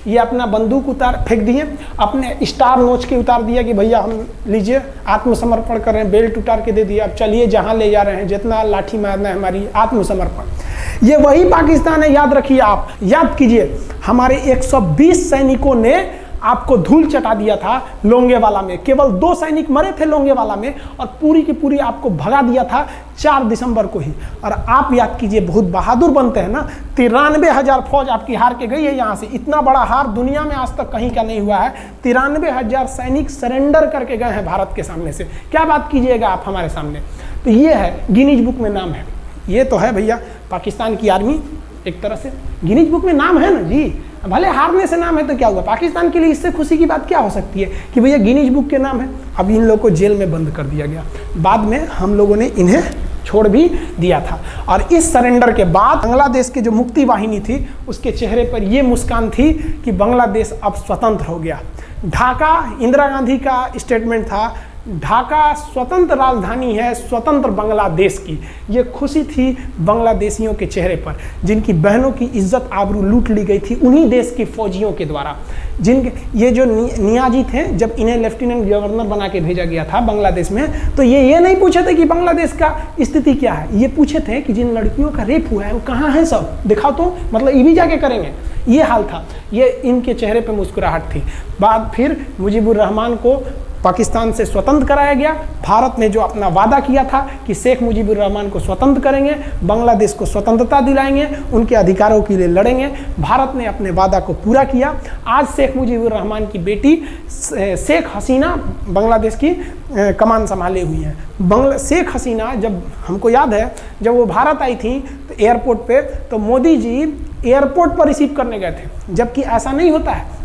Speaker 2: ये अपना बंदूक फेंक दिए, अपने स्टार नोच के उतार दिया कि भैया हम लीजिए आत्मसमर्पण कर रहे हैं, बेल्ट उतार के दे दिया, अब चलिए जहाँ ले जा रहे हैं, जितना लाठी मारना है हमारी, आत्मसमर्पण। ये वही पाकिस्तान है, याद रखिए। आप याद कीजिए, हमारे 120 सैनिकों ने आपको धूल चटा दिया था लोंगेवाला में। केवल 2 सैनिक मरे थे लोंगेवाला में, और पूरी की पूरी आपको भगा दिया था 4 दिसंबर को ही। और आप याद कीजिए, बहुत बहादुर बनते हैं ना, 93,000 फौज आपकी हार के गई है यहाँ से। इतना बड़ा हार दुनिया में आज तक कहीं का नहीं हुआ है। 93,000 सैनिक सरेंडर करके गए हैं भारत के सामने से। क्या बात कीजिएगा आप हमारे सामने। तो ये है, गिनीज बुक में नाम है। ये तो है भैया पाकिस्तान की आर्मी, एक तरह से गिनीज बुक में नाम है ना जी। भले हारने से नाम है तो क्या हुआ, पाकिस्तान के लिए इससे खुशी की बात क्या हो सकती है कि भैया गिनीज बुक के नाम है। अब इन लोगों को जेल में बंद कर दिया गया, बाद में हम लोगों ने इन्हें छोड़ भी दिया था। और इस सरेंडर के बाद बांग्लादेश की जो मुक्ति वाहिनी थी उसके चेहरे पर ये मुस्कान थी कि बांग्लादेश अब स्वतंत्र हो गया। ढाका इंदिरा गांधी का स्टेटमेंट था, ढाका स्वतंत्र राजधानी है स्वतंत्र बांग्लादेश की। ये खुशी थी बांग्लादेशियों के चेहरे पर, जिनकी बहनों की इज्जत आबरू लूट ली गई थी उन्हीं देश के फौजियों के द्वारा। जिनके ये जो नियाजी थे, जब इन्हें लेफ्टिनेंट गवर्नर बना के भेजा गया था बांग्लादेश में, तो ये नहीं पूछे थे कि बांग्लादेश का स्थिति क्या है, ये पूछे थे कि जिन लड़कियों का रेप हुआ है वो कहाँ है, सब दिखाओ तो, मतलब ये भी जाके करेंगे। ये हाल था, ये इनके चेहरे पे मुस्कुराहट थी। बाद फिर मुजीबुर रहमान को पाकिस्तान से स्वतंत्र कराया गया। भारत ने जो अपना वादा किया था कि शेख मुजीबुर रहमान को स्वतंत्र करेंगे, बांग्लादेश को स्वतंत्रता दिलाएंगे, उनके अधिकारों के लिए लड़ेंगे, भारत ने अपने वादा को पूरा किया। आज शेख मुजीबुर रहमान की बेटी शेख हसीना बांग्लादेश की कमान संभाले हुई हैं। शेख हसीना, जब हमको याद है जब वो भारत आई थी तो एयरपोर्ट पे, तो मोदी जी एयरपोर्ट पर रिसीव करने गए थे, जबकि ऐसा नहीं होता है।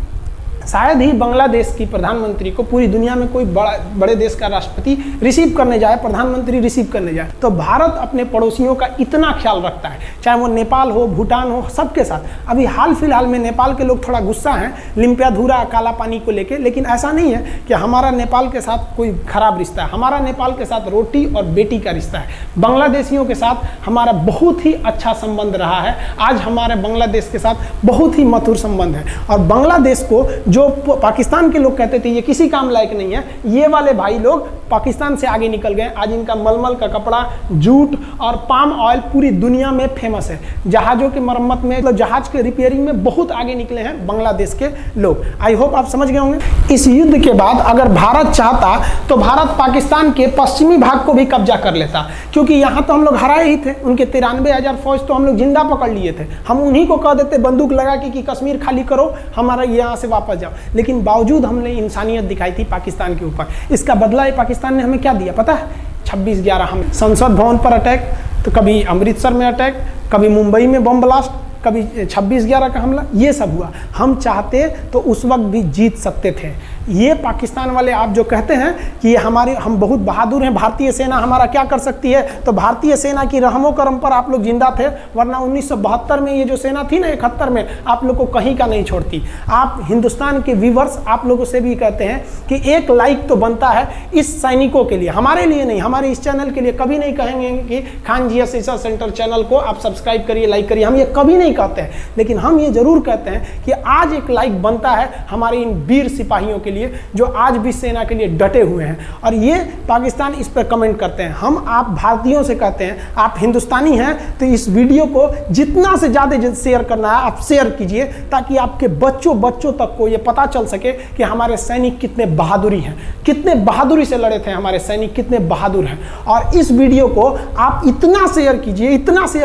Speaker 2: शायद ही बांग्लादेश की प्रधानमंत्री को पूरी दुनिया में कोई बड़े देश का राष्ट्रपति रिसीव करने जाए, प्रधानमंत्री रिसीव करने जाए। तो भारत अपने पड़ोसियों का इतना ख्याल रखता है, चाहे वो नेपाल हो, भूटान हो, सबके साथ। अभी हाल फिलहाल में नेपाल के लोग थोड़ा गुस्सा हैं लिम्पियाधुरा काला पानी को लेके, लेकिन ऐसा नहीं है कि हमारा नेपाल के साथ कोई खराब रिश्ता है। हमारा नेपाल के साथ रोटी और बेटी का रिश्ता है। बांग्लादेशियों के साथ हमारा बहुत ही अच्छा संबंध रहा है। आज हमारे बांग्लादेश के साथ बहुत ही मधुर संबंध है। और बांग्लादेश को जो पाकिस्तान के लोग कहते थे ये किसी काम लायक नहीं है, ये वाले भाई लोग पाकिस्तान से आगे निकल गए। आज इनका मलमल का कपड़ा, जूट और पाम ऑयल पूरी दुनिया में फेमस है। जहाज़ों की मरम्मत में, मतलब जहाज के रिपेयरिंग में बहुत आगे निकले हैं बांग्लादेश के लोग। आई होप आप समझ गए होंगे। इस युद्ध के बाद अगर भारत चाहता तो भारत पाकिस्तान के पश्चिमी भाग को भी कब्जा कर लेता, क्योंकि यहाँ तो हम लोग हराए ही थे। उनके 93,000 फौज तो हम लोग जिंदा पकड़ लिए थे। हम उन्हीं को कह देते बंदूक लगा के कि कश्मीर खाली करो, हमारा यहाँ से वापस जाओ। लेकिन बावजूद हमने इंसानियत दिखाई थी पाकिस्तान के ऊपर। इसका बदला ये पाकिस्तान ने हमें क्या दिया पता है? 26/11 हम संसद भवन पर अटैक, तो कभी अमृतसर में अटैक, कभी मुंबई में बम ब्लास्ट, कभी 26/11 का हमला, ये सब हुआ। हम चाहते तो उस वक्त भी जीत सकते थे। ये पाकिस्तान वाले आप जो कहते हैं कि हम बहुत बहादुर हैं, भारतीय सेना हमारा क्या कर सकती है, तो भारतीय सेना की रहमो करम पर आप लोग जिंदा थे, वरना 1972 में ये जो सेना थी ना, 71 में, आप लोग को कहीं का नहीं छोड़ती। आप हिंदुस्तान के व्यूवर्स आप लोगों से भी कहते हैं कि एक लाइक तो बनता है इस सैनिकों के लिए, हमारे लिए नहीं, हमारे इस चैनल के लिए। कभी नहीं कहेंगे कि Khan GS research centre channel को आप सब्सक्राइब करिए, लाइक करिए, हम ये कभी नहीं कहते हैं। लेकिन हम ये जरूर कहते हैं कि आज एक लाइक बनता है हमारे इन वीर सिपाहियों के लिए जो आज भी सेना के लिए डटे हुए हैं। और ये पाकिस्तान इस पर कमेंट करते हैं। हम आप भारतीयों से कहते हैं, आप हिंदुस्तानी हैं तो इस वीडियो को जितना से ज़्यादा शेयर करना है आप शेयर कीजिए, ताकि आपके बच्चों तक को ये पता चल सके कि हमारे सैनिक कितने बहादुरी हैं, कितने बहादुरी से लड़े थे हमारे सैनिक, कितने बहादुर हैं। और इस वीडियो को आप इतना शेयर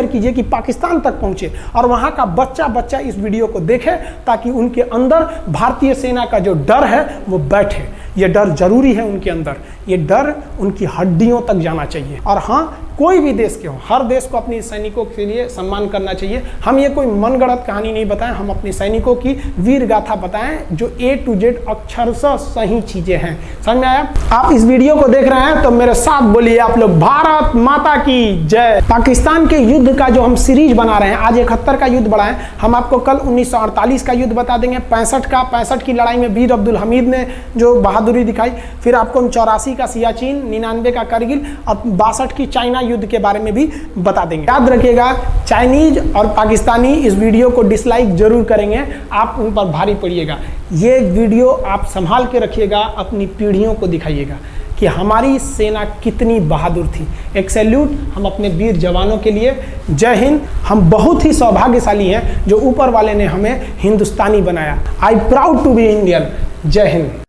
Speaker 2: कीजिए कि पाकिस्तान तक पहुंचे और वहाँ का बच्चा इस वीडियो को देखे, ताकि उनके अंदर भारतीय सेना का जो डर है वो बैठे। ये डर जरूरी है उनके अंदर, ये डर उनकी हड्डियों तक जाना चाहिए। और हाँ, कोई भी देश के हो, हर देश को अपने सैनिकों के लिए सम्मान करना चाहिए। हम ये कोई मनगढ़ंत कहानी नहीं बताएं, हम अपने सैनिकों की वीर गाथा बताएं जो A to Z अक्षरशः सही चीजें हैं। समझ में आया? आप इस वीडियो को देख रहे हैं तो मेरे साथ बोलिए आप लोग, भारत माता की जय। पाकिस्तान के युद्ध का जो हम सीरीज बना रहे हैं, आज 71 का युद्ध बढ़ाएं। हम आपको कल 1948 का युद्ध बता देंगे, 65 की लड़ाई में वीर अब्दुल हमीद ने जो बहादुरी दिखाई, फिर आपको 84 का सियाचिन, 99 का करगिल और 62 की चाइना युद्ध के बारे में भी बता देंगे। याद रखिएगा, चाइनीज और पाकिस्तानी इस वीडियो को डिसलाइक जरूर करेंगे, आप उन पर भारी पड़िएगा। ये वीडियो आप संभाल के रखिएगा, अपनी पीढ़ियों को दिखाइएगा कि हमारी सेना कितनी बहादुर थी। एक सैल्यूट हम अपने वीर जवानों के लिए। जय हिंद। हम बहुत ही सौभाग्यशाली हैं जो ऊपर वाले ने हमें हिंदुस्तानी बनाया। I proud to be Indian. जय हिंद।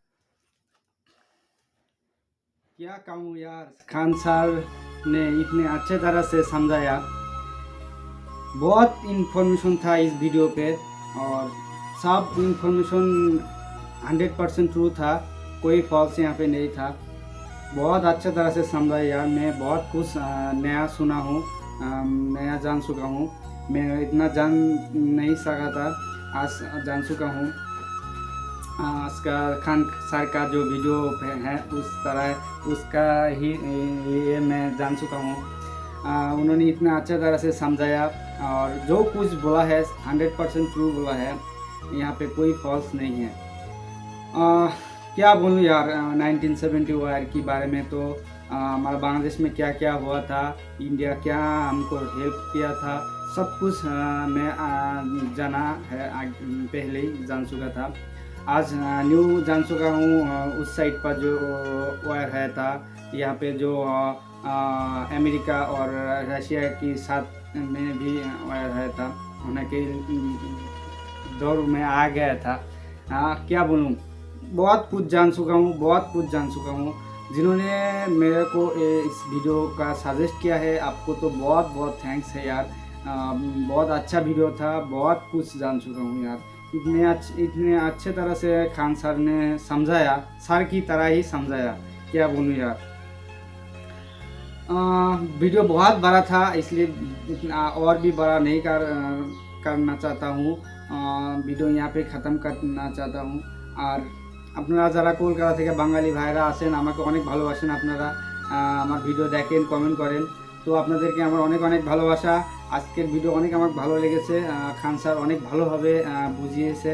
Speaker 1: क्या कहूँ यार, खान साहब ने इतने अच्छे तरह से समझाया। बहुत इन्फॉर्मेशन था इस वीडियो पे और सब इन्फॉर्मेशन 100% ट्रू था, कोई फॉल्स यहाँ पे नहीं था। बहुत अच्छे तरह से समझाया। मैं बहुत कुछ नया सुना हूँ, नया जान चुका हूँ। मैं इतना जान नहीं सका था, आज जान चुका हूँ। उसका खान सर का जो वीडियो है उस तरह उसका ही ये मैं जान चुका हूँ। उन्होंने इतना अच्छा तरह से समझाया और जो कुछ बोला है 100% ट्रू बोला है, यहाँ पे कोई फॉल्स नहीं है। क्या बोलूँ यार, 1970 वार के बारे में तो हमारा बांग्लादेश में क्या क्या हुआ था, इंडिया क्या हमको हेल्प किया था, सब कुछ मैं जाना है, पहले ही जान चुका था। आज न्यू जान चुका हूँ उस साइड पर जो वार है था, यहाँ पे जो अमेरिका और रशिया के साथ में भी वार है था, होने के दौर में आ गया था। क्या बोलूँ, बहुत कुछ जान चुका हूँ, बहुत कुछ जान चुका हूँ। जिन्होंने मेरे को इस वीडियो का सजेस्ट किया है, आपको तो बहुत बहुत थैंक्स है यार। बहुत अच्छा वीडियो था, बहुत कुछ जान चुका हूँ यार। इतने अच्छे तरह से खान सर ने समझाया, सर की तरह ही समझाया, क्या बोलूँ यार। वीडियो बहुत बड़ा था, इसलिए इतना और भी बड़ा नहीं करना चाहता हूँ। वीडियो यहाँ पे ख़त्म करना चाहता हूँ। আর আপনারা যারা কলকাতা থেকে বাঙালি ভাইরা আছেন, আমাকে অনেক ভালোবাসেন, আপনারা আমার ভিডিও দেখেন, কমেন্ট করেন, তো আপনাদেরকে আমার অনেক অনেক ভালোবাসা। আজকের ভিডিও অনেক আমার ভালো লেগেছে, খান স্যার অনেক ভালোভাবে বুঝিয়েছে।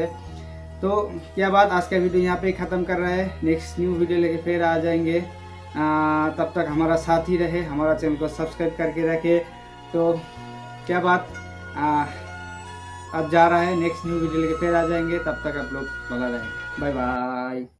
Speaker 1: तो क्या बात, आज का वीडियो यहाँ पे ख़त्म कर रहा है, नेक्स्ट न्यू वीडियो लेके फिर आ जाएंगे। तब तक हमारा साथ ही रहे, हमारा चैनल को सब्सक्राइब करके रखे। तो क्या बात, अब जा रहा है, नेक्स्ट न्यू वीडियो लेके फिर आ जाएंगे, तब तक आप लोग भला रहे, बाय बाय।